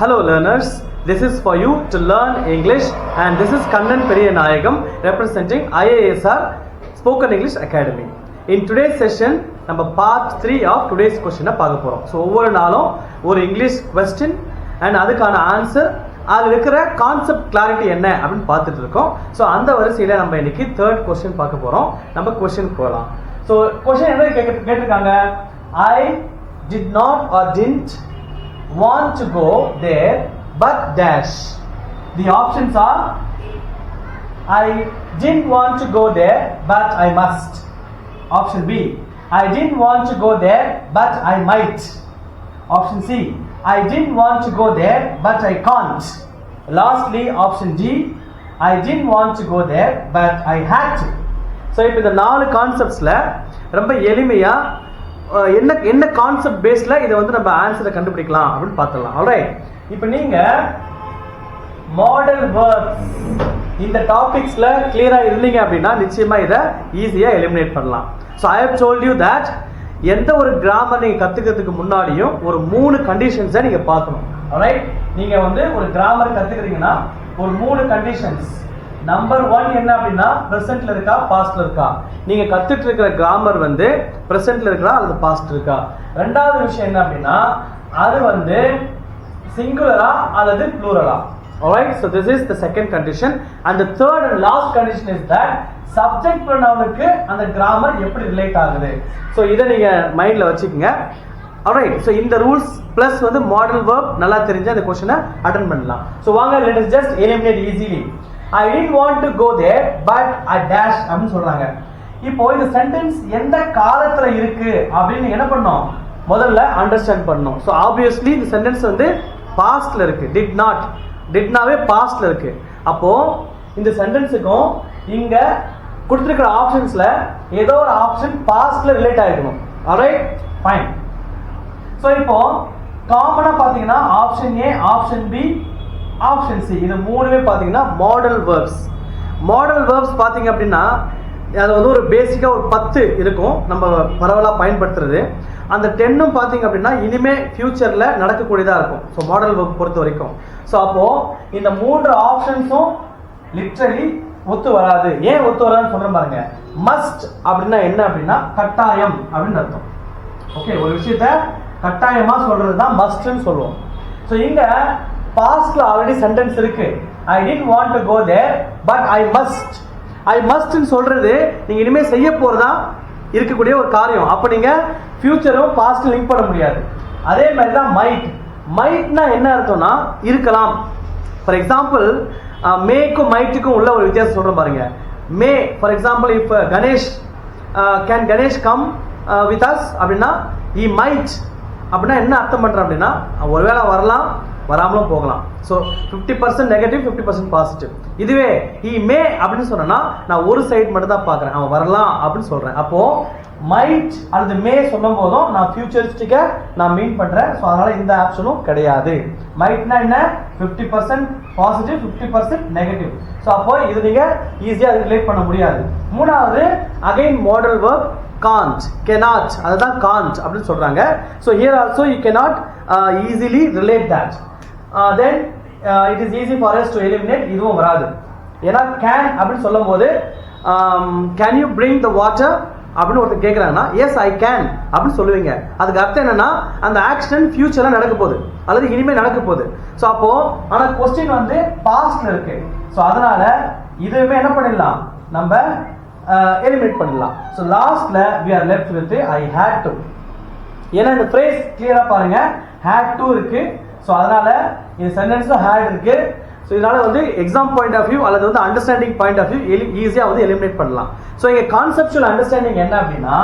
Hello learners, this is for you to learn English and this is Kannan Periyanayagam representing IASR Spoken English Academy. In today's session, நம்ம part 3 of today's question பார்க்க போறோம். So ஒவ்வொரு நாளும் ஒரு English question and அதுக்கான answer அதில் இருக்கிற concept clarity என்ன அப்படின்னு பார்த்துட்டு இருக்கோம். ஸோ அந்த வரிசையில் நம்ம இன்னைக்கு தேர்ட் கொஸ்டின் பார்க்க போகிறோம். நம்ம கொஸ்டின் போகலாம். ஸோ கொஸ்டின் என்ன கேட்டிருக்காங்க? I did not or didn't want to go there but dash. The options are I didn't want to go there but I must. Option B, I didn't want to go there but I might. Option C, I didn't want to go there but I can't. Lastly, option D, I didn't want to go there but I had to. So இப்போ இந்த நாலு கான்செப்ட்ஸ்ல ரொம்ப எளிமையா என்ன concept பேஸ்ல இதை வந்து நம்ம ஆன்சரை கண்டுபிடிக்கலாம் அப்படின்னு பார்த்துடலாம். ஆல்ரைட், இப்போ நீங்க மாடல் வேர்ப்ஸ் இந்த டாபிக்ஸ்ல கிளியரா இருந்தீங்க அப்படின்னா நிச்சயமா இதை ஈஸியா எலிமினேட் பண்ணலாம். So I have told you that எந்த ஒரு கிராமர் நீங்க கத்துக்கிறதுக்கு முன்னாடியும் ஒரு 3 கண்டிஷன்ஸை நீங்க பார்க்கணும். ஆல்ரைட், நீங்க வந்து ஒரு கிராமர் கத்துக்கிறீங்கன்னா ஒரு 3 கண்டிஷன்ஸ். நம்பர் 1 என்ன அப்படின்னா பிரசன்ட்ல இருக்கா பாஸ்ட்ல இருக்கா. நீங்க கத்துட்டு இருக்கிற கிராமர் வந்து பிரசன்ட்ல இருக்கா அல்லது பாஸ்ட் இருக்கா. ரெண்டாவது விஷயம் என்ன அப்படின்னா அது வந்து சிங்குலரா அல்லது ப்ளூரலா. Alright, so this is the second condition and the third and last condition is that subject pronoun-க்கு அந்த கிராமர் எப்படி ரிலேட் ஆகுது. ஸோ இதை நீங்க மைண்ட்ல வச்சுக்கோங்க. Alright, so இந்த ரூல்ஸ் பிளஸ் வந்து மாடல் verb நல்லா தெரிஞ்ச அந்த கொஸ்டினை அட்டெண்ட் பண்ணலாம். ஸோ வாங்க, let us just eliminate easily. I didn't want to go there but I dash அப்படின்னு சொல்றாங்க. இப்போ இந்த சென்டென்ஸ் எந்த காலத்துல இருக்கு அப்படின்னு என்ன பண்ணணும், முதல்ல அண்டர்ஸ்டாண்ட் பண்ணணும். ஸோ ஆப்வியஸ்லி இந்த சென்டென்ஸ் வந்து பாஸ்ட்ல இருக்கு. டிட்னாவே பாஸ்ட்ல இருக்கு. அப்போ இந்த சென்டென்ஸுக்கும் இங்க கொடுத்திருக்கிற ஆப்ஷன்ஸ்ல ஏதோ ஒரு ஆப்ஷன் பாஸ்ட்ல ரிலேட் ஆயிருக்கணும். Alright, fine. ஸோ இப்போ காமனா பாத்தீங்கன்னா option A, option B, option C, இது மூணுமே பாத்தீங்கன்னா மாடல் வேர்ப்ஸ். மாடல் வேர்ப்ஸ் பாத்தீங்க அப்படின்னா அது வந்து ஒரு பேசிக்கா ஒரு 10 இருக்கும் நம்ம பரவலா பயன்படுத்துறது. அந்த 10ம் பாத்தீங்க அப்படின்னா இனிமே ஃபியூச்சர்ல நடக்கக்கூடியதா இருக்கும். ஸோ மாடல் வேர்ப் பொறுத்த வரைக்கும். ஸோ அப்போ இந்த 3 ஆப்ஷன்ஸும் லிட்ரலி ஒத்து வராது. ஏன் ஒத்து வராதுன்னு சொல்றேன் பாருங்க. மஸ்ட் அப்படின்னா என்ன அப்படின்னா கட்டாயம் அப்படின்னு அர்த்தம். ஓகே, ஒரு விஷயத்த கட்டாயமா சொல்றது தான் மஸ்ட்னு சொல்லுவோம். ஸோ இங்க பாஸ்ட்ல ஆல்ரெடி சென்டென்ஸ் இருக்கு. I did want to go there but I must. I மஸ்ட்னு சொல்றது நீங்க இனிமே செய்ய போறதா இருக்கக்கூடிய ஒரு காரியம். அப்ப நீங்க ஃபியூச்சரும் பாஸ்ட் லிங்க் பண்ண முடியாது. அதே மாதிரி தான் மைட். மைட்னா என்ன அர்த்தம்னா இருக்கலாம். ஃபார் எக்ஸாம்பிள் மேக்கும் மைட்டுக்கும் உள்ள ஒரு வித்தியாசம் சொல்றேன் பாருங்க. May for example if Ganesh can Ganesh come with us அப்படின்னா he might அப்படின்னா என்ன அர்த்தம் பண்றேன் அப்படின்னா ஒருவேளை வரலாம் வராமலும் போகலாம். So 50% negative 50% positive. இதுவே he may அப்படின்னு சொன்னா நான் ஒரு சைடு மட்டும் தான் பார்க்குறேன், அவன் வரலாம் அப்படின்னு சொல்றேன். அப்போ மைட் அல்லது மே சொல்லும் போதும் நான் ஃபியூச்சரிஸ்டிக்கா நான் மீன் பண்றேன். ஸோ அதனால இந்த ஆப்ஷனும் கிடையாது. மைட்னா என்ன, 50% பாசிட்டிவ் 50% நெகட்டிவ். ஸோ அப்போ இது நீங்க ஈஸியா ரிலேட் பண்ண முடியாது. மூணாவது again model verb can't, cannot, அதுதான் can't அப்படின்னு சொல்றாங்க. So here also you cannot easily relate that. Then it is easy for us to eliminate. இதுவும் வராது. ஏன்னா can அப்படின்னு சொல்லும்போது can you bring the water அப்படின்னு ஒருத்தர் கேட்குறாங்கன்னா எஸ் ஐ கேன் அப்படின்னு சொல்லுவீங்க. அதுக்கு அர்த்தம் என்னன்னா அந்த ஆக்ஷன் ஃபியூச்சர்ல நடக்க போகுது அல்லது இனிமே நடக்க போகுது. ஸோ அப்போ ஆனா கொஸ்டின் வந்து பாஸ்ட்ல இருக்கு. ஸோ அதனால இதுவுமே என்ன பண்ணிடலாம், நம்ம எலிமினேட் பண்ணிடலாம். ஸோ லாஸ்ட்ல we are left with I had to. ஏன்னா இந்த ஃப்ரேஸ் கிளியரா பாருங்க, had to இருக்கு. ஸோ அதனால இந்த சென்டென்ஸ்ல had இருக்கு. ஸோ இதனால வந்து எக்ஸாம் பாயிண்ட் ஆஃப் வியூ அல்லது வந்து அண்டர்ஸ்டாண்டிங் பாயிண்ட் ஆஃப் வியூ ஈஸியா வந்து எலிமினேட் பண்ணலாம். ஸோ இங்க கான்செப்சுவல் அண்டர்ஸ்டாண்டிங் என்ன அப்படின்னா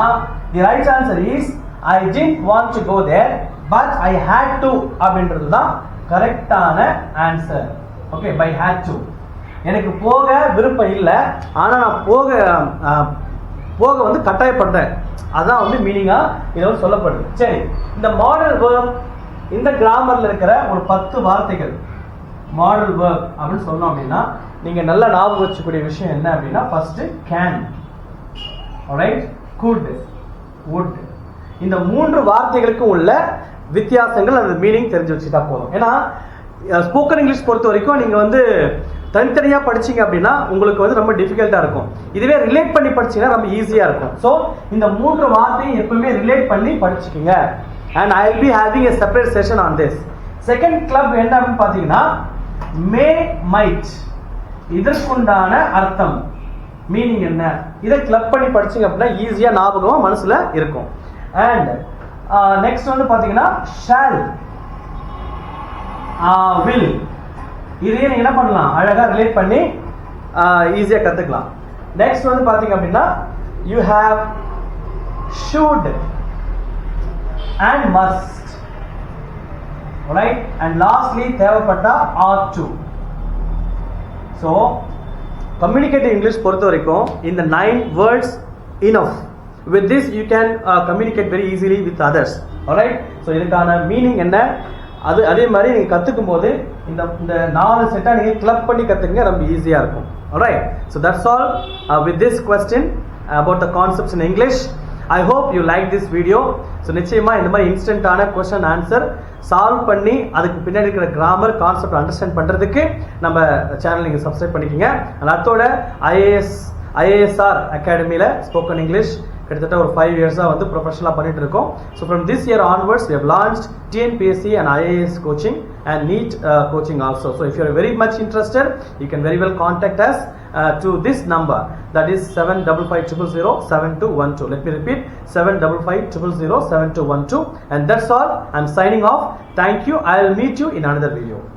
the right answer is I did want to go there but I had to அப்படின்றது தான் கரெக்டான answer. Okay, by had to. எனக்கு போக விருப்பம் இல்லை, ஆனா நான் போக வந்து கட்டாயப்படுறேன். அதான் வந்து மீனிங்கா இதை வந்து சொல்லப்படுது. சரி, இந்த மாடல் வேர்ப் இந்த கிராமர்ல இருக்கிற ஒரு 10 வார்த்தைகள் மாடல் வேர்ப் அப்படின்னு சொன்னோம் அப்படின்னா நீங்க நல்ல ஞாபகம் வச்சுக்கூடிய விஷயம் என்ன அப்படின்னா first can, alright, good, would. இந்த 3 வார்த்தைகளுக்கும் உள்ள வித்தியாசங்கள் அந்த மீனிங் தெரிஞ்சு வச்சுட்டா போதும். ஏன்னா ஸ்போக்கன் இங்கிலீஷ் பொறுத்த வரைக்கும் நீங்க வந்து தனித்தனியா படிச்சீங்க அப்படின்னா உங்களுக்கு வந்து ரொம்ப டிஃபிகல்ட்டா இருக்கும். இதுவே ரிலேட் பண்ணி படிச்சீங்கன்னா ரொம்ப ஈஸியா இருக்கும். ஸோ இந்த 3 வார்த்தையும் எப்பவுமே ரிலேட் பண்ணி படிச்சுக்கோங்க. And I will be having a separate session on this. Second club என்ன அப்படின்னு பாத்தீங்கன்னா மே மைட், இதற்குண்டான அர்த்தம் மீனிங் என்ன, இதை கிளப் பண்ணி படிச்சீங்க அப்படின்னா ஈஸியா ஞாபகமா மனசுல இருக்கும். அண்ட் நெக்ஸ்ட் வந்து பாத்தீங்கன்னா ஷால், வில், இதையே நீங்க என்ன பண்ணலாம் அழகா ரிலேட் பண்ணி ஈஸியா கத்துக்கலாம். நெக்ஸ்ட் வந்து பாத்தீங்க அப்படின்னா you have should and must, right. And lastly தேவைப்பட்டா ought to. So communicative English பொறுத்த வரைக்கும் இந்த 9 words enough. With this you can communicate very easily with others. Alright. So இதுக்கான மீனிங் என்ன, அதே மாதிரி நீங்க கத்துக்கும் போது இந்த 4 செட்டா நீங்க கிளப் பண்ணி கத்துங்க, ரொம்ப ஈஸியா இருக்கும். Alright. So that's all with this question about the concepts in English. I hope you like this video. So நிச்சயமா இந்த மாதிரி இன்ஸ்டன்டான क्वेश्चन ஆன்சர் சால்வ் பண்ணி அதுக்கு பின்னாடி இருக்கிற கிராமர் கான்செப்ட் அண்டர்ஸ்டாண்ட் பண்றதுக்கு நம்ம சேனல் நீங்க சப்ஸ்கிரைப் பண்ணிக்கங்க. அதோட IASR அகாடமியில ஸ்போக்கன் இங்கிலீஷ் கிட்டத்தட்ட ஒரு 5 இயர்ஸா வந்து ப்ரொஃபஷனலா பண்ணிட்டு இருக்கோம். So from this year onwards we have launched TNPSC and IAS coaching and NEET coaching also. So if you are very much interested, you can very well contact us to this number, that is 75500712. Let me repeat, 75500712. And that's all. I'm signing off. Thank you. I'll meet you in another video.